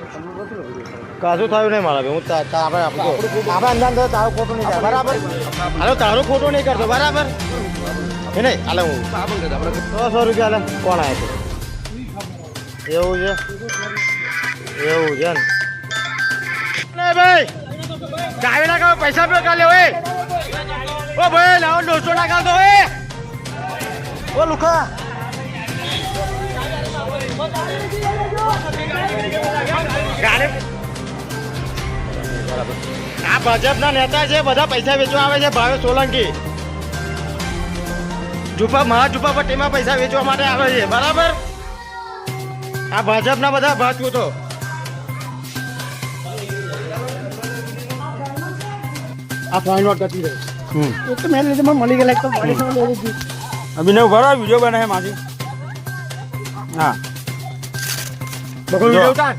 કશું થયું નહીં મારા ભાઈ હું આપણે અંદાજ તારું ખોટું નહીં થાય બરાબર હાલો તારું ખોટું નહીં કરતો બરાબર એ નહીં હાલે હું 100 રૂપિયા હાલે કોણ આવે છે એવું છે ને ભાઈ ચાવી ના ખાવ પૈસા પે કાલે ઓય ઓ ભાઈ લાવો 200 ના ખાવ તો ઓય ઓ લુખા આ ભાજપના નેતા છે બધા પૈસા વેચવા આવે છે ભાવે સોલંકી મહાજુપા પટ્ટીમાં પૈસા વેચવા માટે આવે છે બરાબર આ ભાજપના બધા ભાજપૂતો આ ફાઇન નોટ કરતી રહી એક તો મેં લીધે મળી ગયેલા એક તો અભિનવ ભરો વિડીયો બનાવે મારી હા વિડીયો ઉતાર